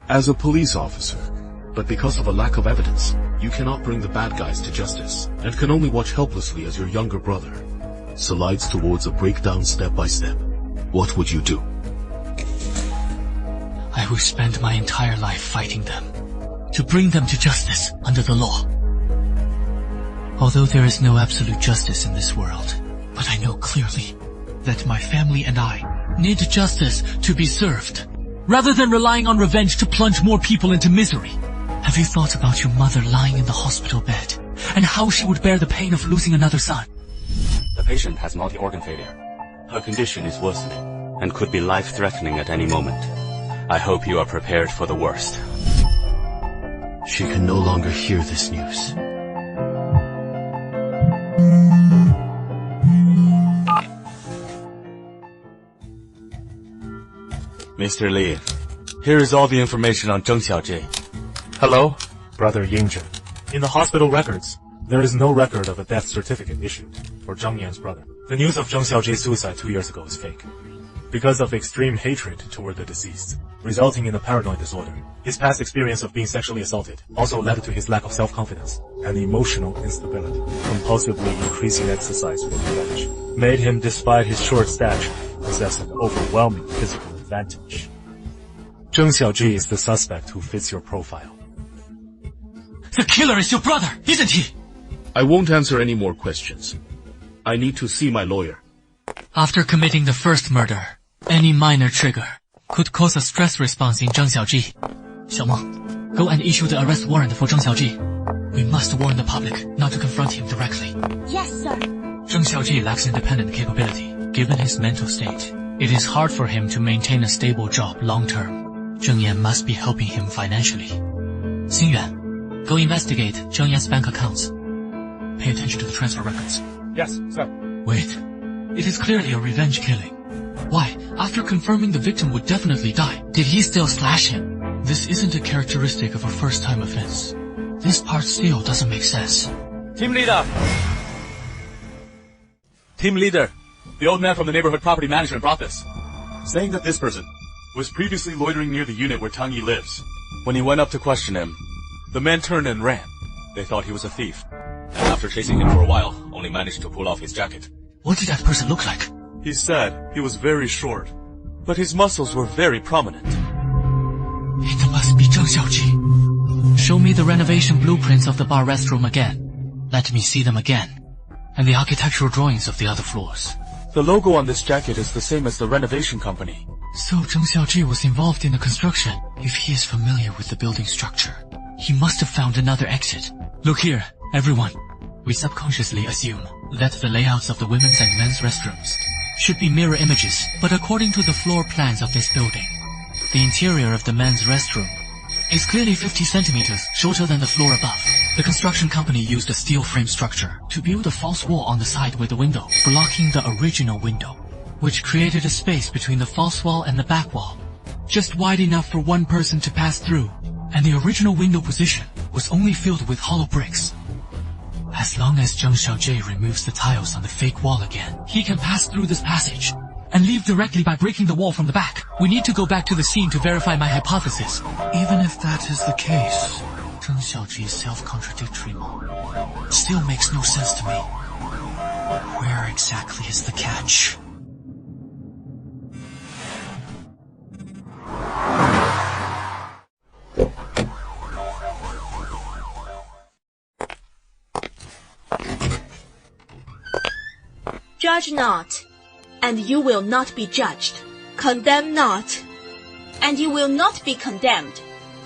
as a police officer. But because of a lack of evidence, you cannot bring the bad guys to justice, and can only watch helplessly as your younger brother slides towards a breakdown step by step. What would you do? I will spend my entire life fighting them, to bring them to justice under the law. Although there is no absolute justice in this world, but I know clearly that my family and I need justice to be served, rather than relying on revenge to plunge more people into misery. Have you thought about your mother lying in the hospital bed, and how she would bear the pain of losing another son? The patient has multi-organ failure. Her condition is worsening, and could be life-threatening at any moment. I hope you are prepared for the worst. She can no longer hear this news. Mr. Li, here is all the information on Zheng Xiaojie. Hello, Brother Yingzhen. In the hospital records, there is no record of a death certificate issued for Zheng Yan's brother. The news of Zheng Xiaojie's suicide 2 years ago is fake. Because of extreme hatred toward the deceased, resulting in a paranoid disorder. His past experience of being sexually assaulted also led to his lack of self-confidence and emotional instability. Compulsively increasing exercise for revenge made him, despite his short stature, possess an overwhelming physical advantage. Zheng Xiaojie is the suspect who fits your profile. The killer is your brother, isn't he? I won't answer any more questions. I need to see my lawyer. After committing the first murder, any minor trigger could cause a stress response in Zheng Xiaojie. Xiaomeng, go and issue the arrest warrant for Zheng Xiaojie. We must warn the public not to confront him directly. Yes, sir. Zheng Xiaojie lacks independent capability. Given his mental state, it is hard for him to maintain a stable job long-term. Zheng Yan must be helping him financially. Xingyuan, go investigate Zheng Yan's bank accounts. Pay attention to the transfer records. Yes, sir. Wait. It is clearly a revenge killing. Why, after confirming the victim would definitely die, did he still slash him? This isn't a characteristic of a first-time offense. This part still doesn't make sense. Team leader! Team leader! The old man from the neighborhood property management brought this, saying that this person was previously loitering near the unit where Tang Yi lives. When he went up to question him, the man turned and ran. They thought he was a thief, and after chasing him for a while, only managed to pull off his jacket. What did that person look like? He said he was very short, but his muscles were very prominent. It must be Zheng Xiaojie. Show me the renovation blueprints of the bar restroom again. Let me see them again. And the architectural drawings of the other floors. The logo on this jacket is the same as the renovation company. So Zheng Xiaojie was involved in the construction. If he is familiar with the building structure, he must have found another exit. Look here, everyone. We subconsciously assume that the layouts of the women's and men's restrooms should be mirror images, but according to the floor plans of this building, the interior of the men's restroom is clearly 50 centimeters shorter than the floor above. The construction company used a steel frame structure to build a false wall on the side with the window, blocking the original window, which created a space between the false wall and the back wall, just wide enough for one person to pass through, and the original window position was only filled with hollow bricks. As long as Zheng Xiaojie removes the tiles on the fake wall again, he can pass through this passage and leave directly by breaking the wall from the back. We need to go back to the scene to verify my hypothesis. Even if that is the case, Zheng Xiaojie's self-contradictory mode still makes no sense to me. Where exactly is the catch? Judge not, and you will not be judged. Condemn not, and you will not be condemned.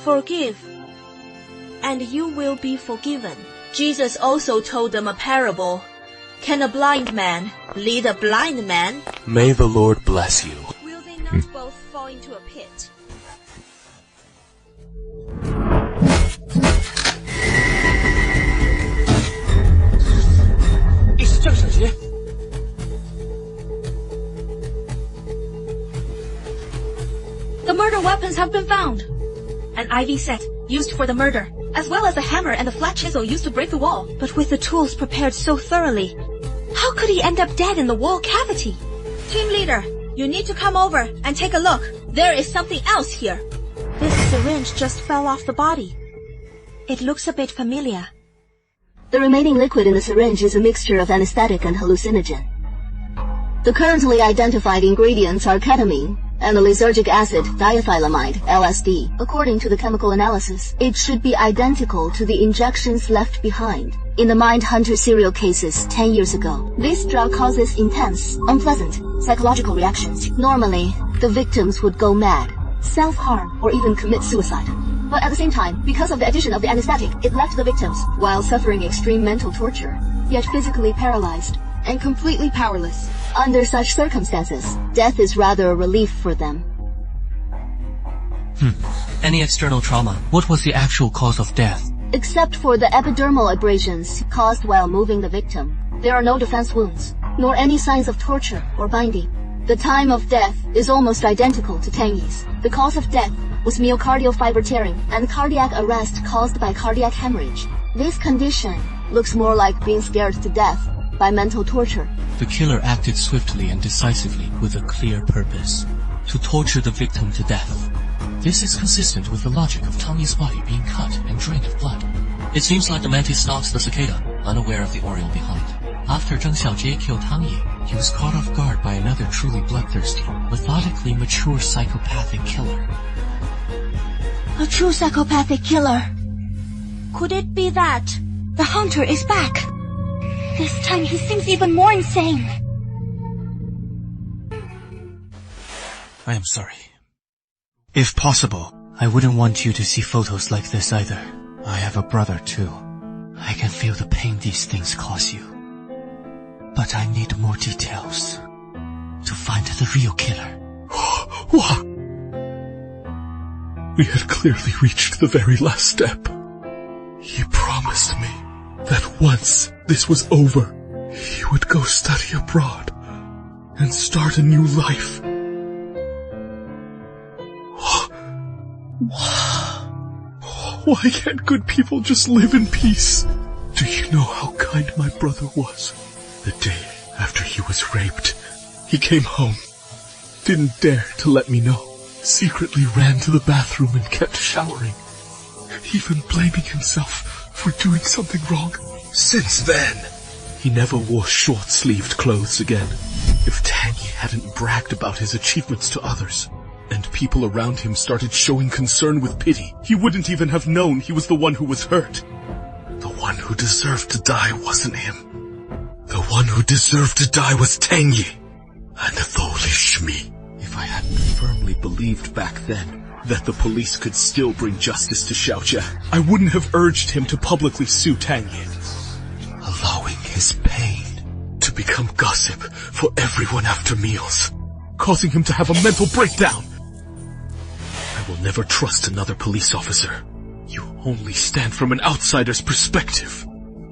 Forgive, and you will be forgiven. Jesus also told them a parable. Can a blind man lead a blind man? May the Lord bless you. Will they not both fall into a pit? It's Zheng Xiaojie. The murder weapons have been found. An IV set used for the murder, as well as a hammer and a flat chisel used to break the wall. But with the tools prepared so thoroughly, how could he end up dead in the wall cavity? Team leader, you need to come over and take a look. There is something else here. This syringe just fell off the body. It looks a bit familiar. The remaining liquid in the syringe is a mixture of anesthetic and hallucinogen. The currently identified ingredients are ketamine and the lysergic acid diethylamide, LSD. According to the chemical analysis, it should be identical to the injections left behind in the Mindhunter serial cases 10 years ago. This drug causes intense, unpleasant psychological reactions. Normally, the victims would go mad, self-harm, or even commit suicide. But at the same time, because of the addition of the anesthetic, it left the victims, while suffering extreme mental torture, yet physically paralyzed and completely powerless. Under such circumstances, death is rather a relief for them. Any external trauma? What was the actual cause of death? Except for the epidermal abrasions caused while moving the victim, there are no defense wounds, nor any signs of torture or binding. The time of death is almost identical to Tang Yi's. The cause of death was myocardial fiber tearing and cardiac arrest caused by cardiac hemorrhage. This condition looks more like being scared to death by mental torture. The killer acted swiftly and decisively with a clear purpose: to torture the victim to death. This is consistent with the logic of Tang Yi's body being cut and drained of blood. It seems like the Mantis Stalks the Cicada, unaware of the Oriole behind. After Zheng Xiaojie killed Tang Yi, he was caught off guard by another truly bloodthirsty, methodically mature psychopathic killer. A true psychopathic killer. Could it be that the hunter is back? This time he seems even more insane. I am sorry. If possible, I wouldn't want you to see photos like this either. I have a brother too. I can feel the pain these things cause you. But I need more details to find the real killer. What? We had clearly reached the very last step. He promised me that once this was over, he would go study abroad and start a new life. Why can't good people just live in peace? Do you know how kind my brother was? The day after he was raped, he came home, didn't dare to let me know, secretly ran to the bathroom and kept showering, even blaming himself for doing something wrong. Since then, he never wore short-sleeved clothes again. If Tang Yi hadn't bragged about his achievements to others, and people around him started showing concern with pity, he wouldn't even have known he was the one who was hurt. The one who deserved to die wasn't him. The one who deserved to die was Tang Yi, and foolish me. If I hadn't firmly believed back then that the police could still bring justice to Xiaojie, I wouldn't have urged him to publicly sue Tang Yi, allowing his pain to become gossip for everyone after meals, causing him to have a mental breakdown. I will never trust another police officer. You only stand from an outsider's perspective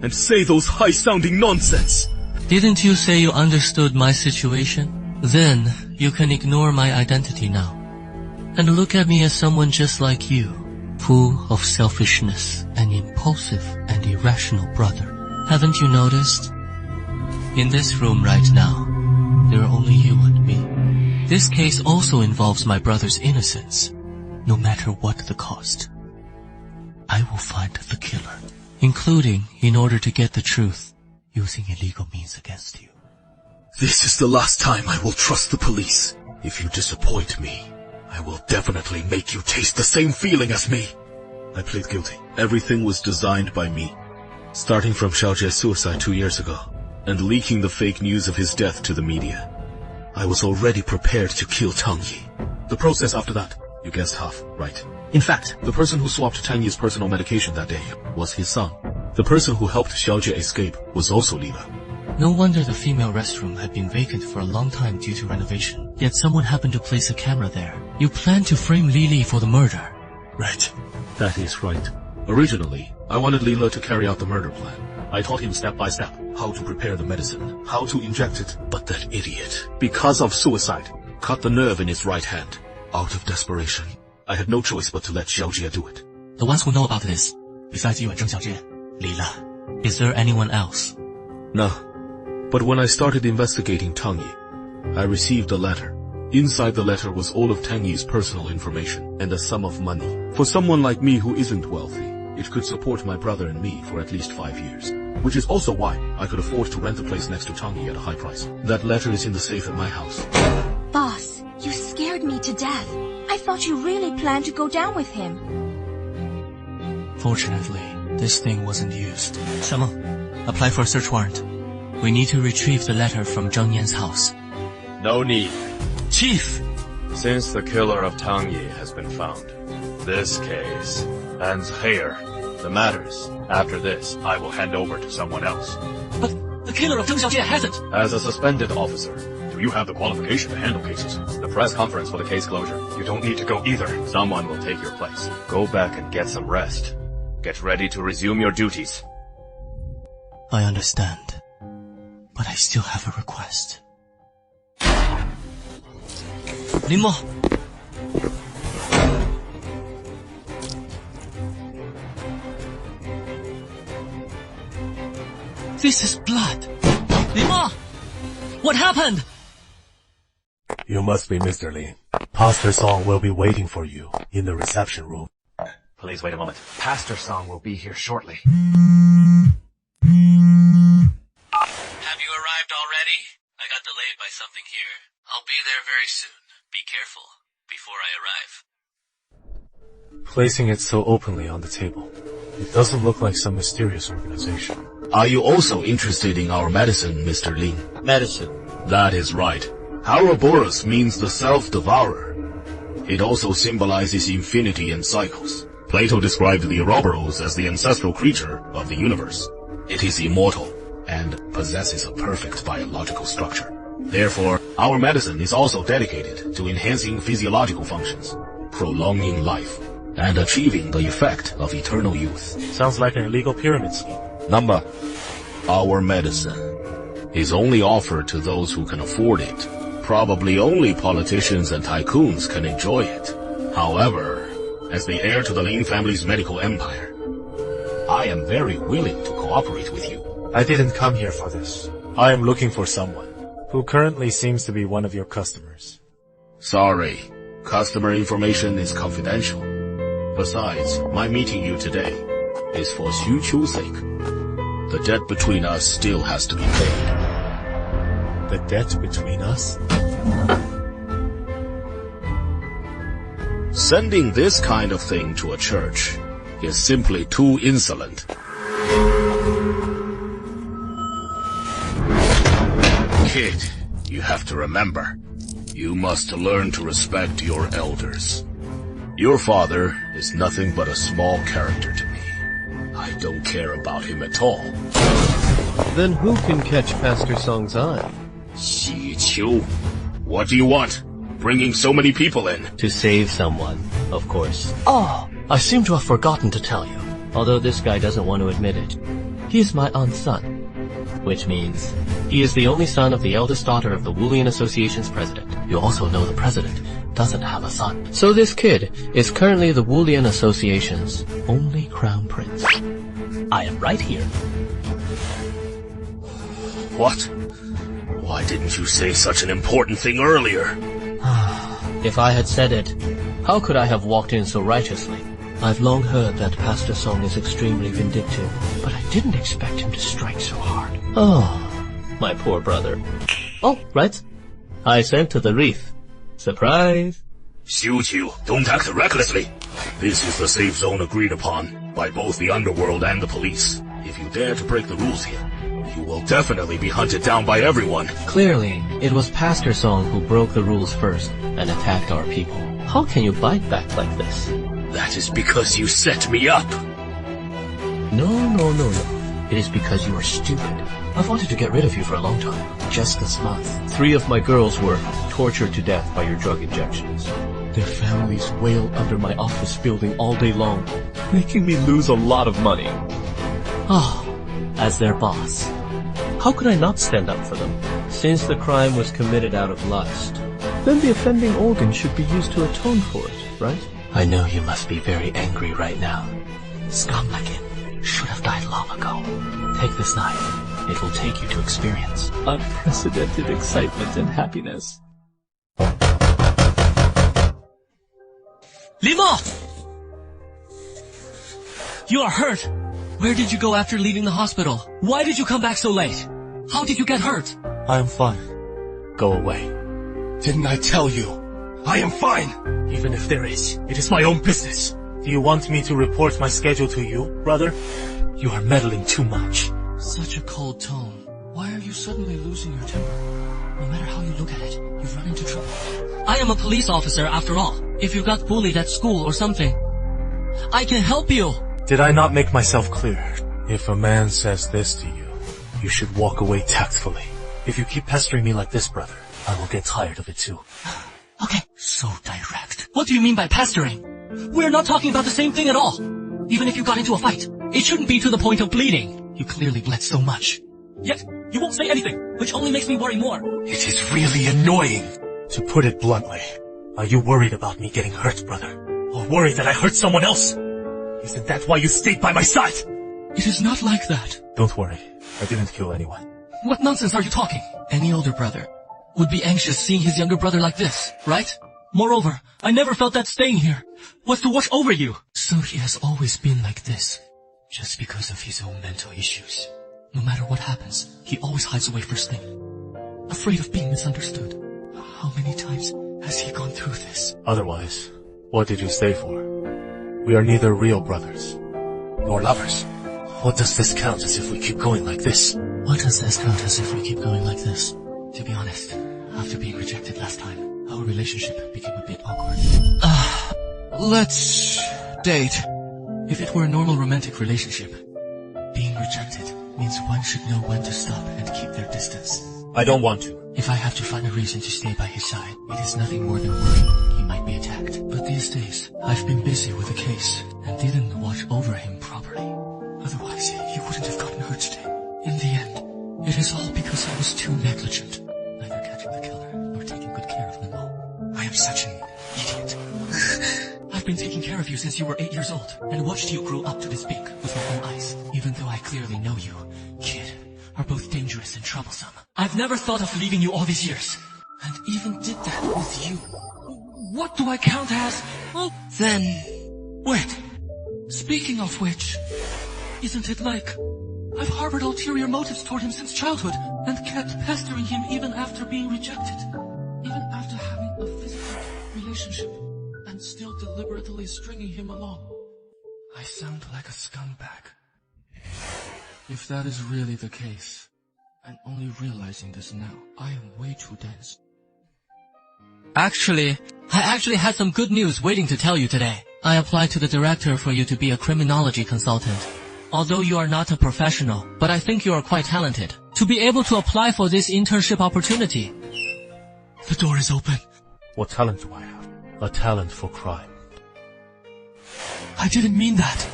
and say those high-sounding nonsense. Didn't you say you understood my situation? Then you can ignore my identity now and look at me as someone just like you, full of selfishness, an impulsive and irrational brother. Haven't you noticed? In this room right now, there are only you and me. This case also involves my brother's innocence, no matter what the cost. I will find the killer, including in order to get the truth, using illegal means against you. This is the last time I will trust the police. If you disappoint me, I will definitely make you taste the same feeling as me. I plead guilty. Everything was designed by me, starting from Xiaojie's suicide 2 years ago, and leaking the fake news of his death to the media. I was already prepared to kill Tang Yi. The process after that, you guessed half, right? In fact, the person who swapped Tang Yi's personal medication that day was his son. The person who helped Xiaojie escape was also Lila. No wonder the female restroom had been vacant for a long time due to renovation. Yet someone happened to place a camera there. You planned to frame Lili for the murder. Right. That is right. Originally, I wanted Lila to carry out the murder plan. I taught him step by step how to prepare the medicine, how to inject it. But that idiot, because of suicide, cut the nerve in his right hand. Out of desperation, I had no choice but to let Xiaojie do it. The ones who know about this, besides you and Zheng Xiaojie, Lila, is there anyone else? No. But when I started investigating Tang Yi, I received a letter Inside the letter was all of Tang Yi's personal information and a sum of money. For someone like me who isn't wealthy, it could support my brother and me for at least 5 years. Which is also why I could afford to rent the place next to Tang Yi at a high price. That letter is in the safe at my house. Boss, you scared me to death. I thought you really planned to go down with him. Fortunately, this thing wasn't used. Shama, apply for a search warrant. We need to retrieve the letter from Zheng Yan's house. No need. Chief! Since the killer of Tang Yi has been found, this case ends here. The matters after this, I will hand over to someone else. But the killer of Zheng Xiaojie hasn't! As a suspended officer, do you have the qualification to handle cases? The press conference for the case closure, you don't need to go either. Someone will take your place. Go back and get some rest. Get ready to resume your duties. I understand. But I still have a request. Lin Mo! This is blood! Lin Mo! What happened? You must be Mr. Lin. Pastor Song will be waiting for you in the reception room. Please wait a moment. Pastor Song will be here shortly. Have you arrived already? I got delayed by something here. I'll be there very soon. Be careful before I arrive. Placing it so openly on the table, it doesn't look like some mysterious organization. Are you also interested in our medicine, Mr. Lin? Medicine. That is right. Ouroboros means the self-devourer. It also symbolizes infinity and cycles. Plato described the Ouroboros as the ancestral creature of the universe. It is immortal and possesses a perfect biological structure. Therefore, our medicine is also dedicated to enhancing physiological functions, prolonging life, and achieving the effect of eternal youth. Sounds like an illegal pyramid scheme. Number, our medicine is only offered to those who can afford it. Probably only politicians and tycoons can enjoy it. However, as the heir to the Lin family's medical empire, I am very willing to cooperate with you. I didn't come here for this. I am looking for someone who currently seems to be one of your customers. Sorry, customer information is confidential. Besides, my meeting you today is for Xu Qiu's sake. The debt between us still has to be paid. The debt between us? Sending this kind of thing to a church is simply too insolent. Kid, you have to remember, you must learn to respect your elders. Your father is nothing but a small character to me. I don't care about him at all. Then who can catch Pastor Song's eye? Xu Qiu, what do you want? Bringing so many people in. To save someone, of course. Oh, I seem to have forgotten to tell you. Although this guy doesn't want to admit it. He is my aunt's son. Which means he is the only son of the eldest daughter of the Wulian Association's president. You also know the president doesn't have a son. So this kid is currently the Wulian Association's only crown prince. I am right here. What? Why didn't you say such an important thing earlier? If I had said it, how could I have walked in so righteously? I've long heard that Pastor Song is extremely vindictive, but I didn't expect him to strike so hard. Oh, my poor brother. Oh, right. I sent to the reef. Surprise! Xu Qiu, don't act recklessly. This is the safe zone agreed upon by both the underworld and the police. If you dare to break the rules here, you will definitely be hunted down by everyone. Clearly, it was Pastor Song who broke the rules first and attacked our people. How can you bite back like this? That is because you set me up. No. It is because you are stupid. I've wanted to get rid of you for a long time. Just this month, 3 of my girls were tortured to death by your drug injections. Their families wail under my office building all day long, making me lose a lot of money. As their boss, how could I not stand up for them? Since the crime was committed out of lust, then the offending organ should be used to atone for it, right? I know you must be very angry right now. Scum like it should have died long ago. Take this knife. It will take you to experience unprecedented excitement and happiness. Lin Mo! You are hurt. Where did you go after leaving the hospital? Why did you come back so late? How did you get hurt? I am fine. Go away. Didn't I tell you? I am fine! Even if there is, it is my own business. Do you want me to report my schedule to you, brother? You are meddling too much. Such a cold tone. Why are you suddenly losing your temper? No matter how you look at it, you've run into trouble. I am a police officer after all. If you got bullied at school or something, I can help you. Did I not make myself clear? If a man says this to you, you should walk away tactfully. If you keep pestering me like this, brother, I will get tired of it too. Okay, so direct. What do you mean by pestering? We're not talking about the same thing at all. Even if you got into a fight, it shouldn't be to the point of bleeding. You clearly bled so much. Yet, you won't say anything, which only makes me worry more. It is really annoying. To put it bluntly, are you worried about me getting hurt, brother? Or worried that I hurt someone else? Isn't that why you stayed by my side? It is not like that. Don't worry, I didn't kill anyone. What nonsense are you talking? Any older brother would be anxious seeing his younger brother like this, right? Moreover, I never felt that staying here was to watch over you. So he has always been like this, just because of his own mental issues. No matter what happens, he always hides away first thing, afraid of being misunderstood. How many times has he gone through this? Otherwise, what did you stay for? We are neither real brothers, nor lovers. What does this count as if we keep going like this? What does this count as if we keep going like this? To be honest, after being rejected last time, our relationship became a bit awkward. Let's date. If it were a normal romantic relationship, being rejected means one should know when to stop and keep their distance. I don't want to. If I have to find a reason to stay by his side, it is nothing more than worrying he might be attacked. But these days, I've been busy with the case and didn't watch over him properly. Otherwise, he wouldn't have gotten hurt today. In the end, it is all because I was too negligent, neither catching the killer nor taking good care of Lin Mo. I am such an idiot. I've been taking care of you since you were 8 years old and watched you grow up to this big with my own eyes. Even though I clearly know you, kid, are both dangerous and troublesome. I've never thought of leaving you all these years, and even did that with you. What do I count as? Well, then... Wait. Speaking of which, isn't it like I've harbored ulterior motives toward him since childhood and kept pestering him even after being rejected? Even after having a physical relationship and still deliberately stringing him along. I sound like a scumbag. If that is really the case, I'm only realizing this now. I am way too dense. I actually had some good news waiting to tell you today. I applied to the director for you to be a criminology consultant. Although you are not a professional, but I think you are quite talented. To be able to apply for this internship opportunity. The door is open. What talent do I have? A talent for crime. I didn't mean that.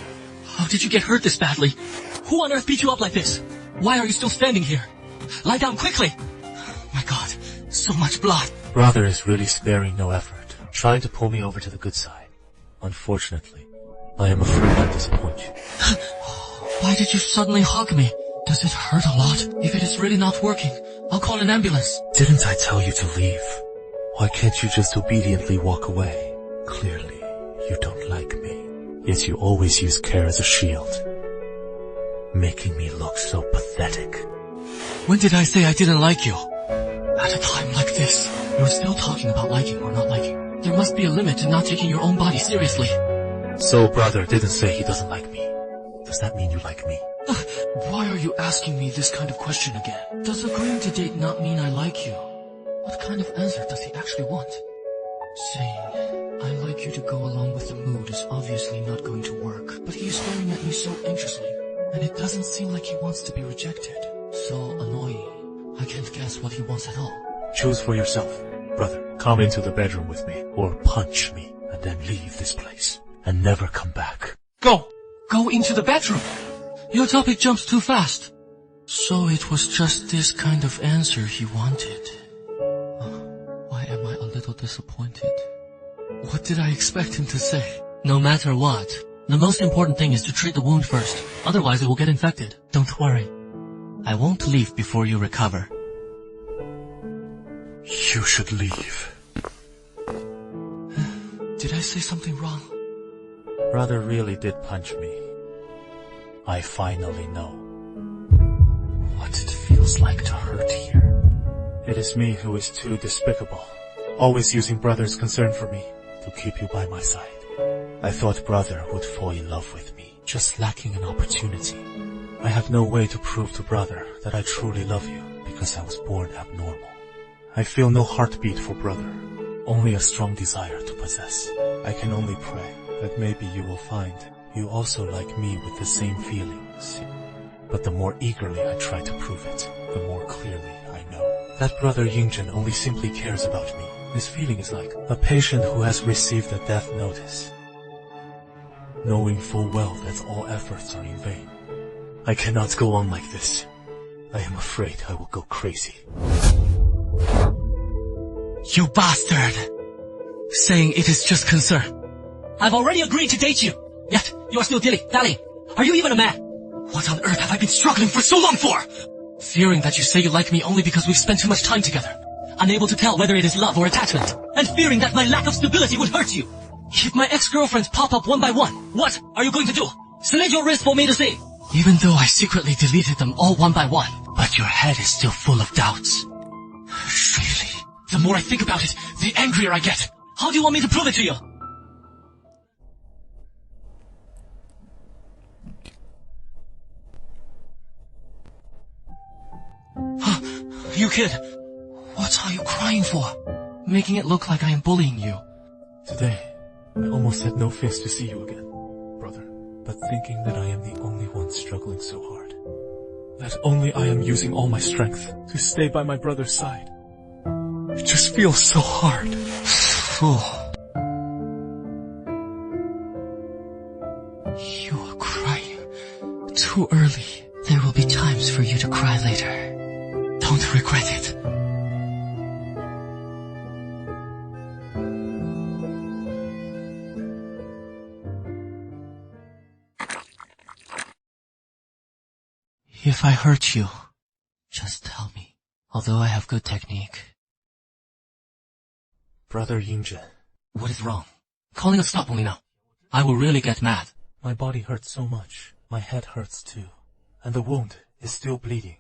How did you get hurt this badly? Who on earth beat you up like this? Why are you still standing here? Lie down quickly! My God, so much blood. Brother is really sparing no effort, trying to pull me over to the good side. Unfortunately, I am afraid I disappoint you. Why did you suddenly hug me? Does it hurt a lot? If it is really not working, I'll call an ambulance. Didn't I tell you to leave? Why can't you just obediently walk away? Clearly, you don't like me. Yet you always use care as a shield, making me look so pathetic. When did I say I didn't like you? At a time like this, you're still talking about liking or not liking. There must be a limit to not taking your own body seriously. So brother didn't say he doesn't like me. Does that mean you like me? Why are you asking me this kind of question again? Does agreeing to date not mean I like you? What kind of answer does he actually want? Saying, I like you to go along with the mood is obviously not going to work. But he is staring at me so anxiously, and it doesn't seem like he wants to be rejected. So annoying. I can't guess what he wants at all. Choose for yourself. Brother, come into the bedroom with me, or punch me, and then leave this place, and never come back. Go! Go into the bedroom! Your topic jumps too fast. So it was just this kind of answer he wanted. Why am I a little disappointed? What did I expect him to say? No matter what, the most important thing is to treat the wound first. Otherwise it will get infected. Don't worry. I won't leave before you recover. You should leave. Did I say something wrong? Brother really did punch me. I finally know what it feels like to hurt here. It is me who is too despicable, always using brother's concern for me to keep you by my side. I thought brother would fall in love with me, just lacking an opportunity. I have no way to prove to brother that I truly love you because I was born abnormal. I feel no heartbeat for brother, only a strong desire to possess. I can only pray that maybe you will find you also like me with the same feelings. But the more eagerly I try to prove it, the more clearly I know that brother Yingjun only simply cares about me. This feeling is like a patient who has received a death notice, knowing full well that all efforts are in vain. I cannot go on like this. I am afraid I will go crazy. You bastard! Saying it is just concern. I've already agreed to date you, yet you are still dilly-dallying. Are you even a man? What on earth have I been struggling for so long for? Fearing that you say you like me only because we've spent too much time together. Unable to tell whether it is love or attachment. And fearing that my lack of stability would hurt you. If my ex-girlfriends pop up one by one, what are you going to do? Slit your wrist for me to see? Even though I secretly deleted them all one by one, but your head is still full of doubts. Really, the more I think about it, the angrier I get. How do you want me to prove it to you? You kid, what are you crying for? Making it look like I am bullying you. Today, I almost had no face to see you again, brother. But thinking that I am the only one struggling so hard, that only I am using all my strength to stay by my brother's side, it just feels so hard. Fool. You are crying too early. There will be times for you to cry later. Don't regret it. If I hurt you, just tell me. Although I have good technique. Brother Yingjun. What is wrong? Calling a stop only now. I will really get mad. My body hurts so much. My head hurts too. And the wound is still bleeding.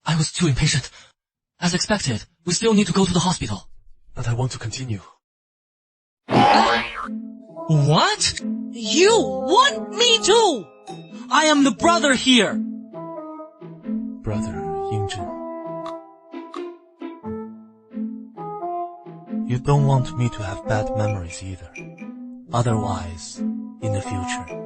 I was too impatient. As expected, we still need to go to the hospital. But I want to continue. What? You want me to? I am the brother here. Brother Yingjun. You don't want me to have bad memories either. Otherwise, in the future,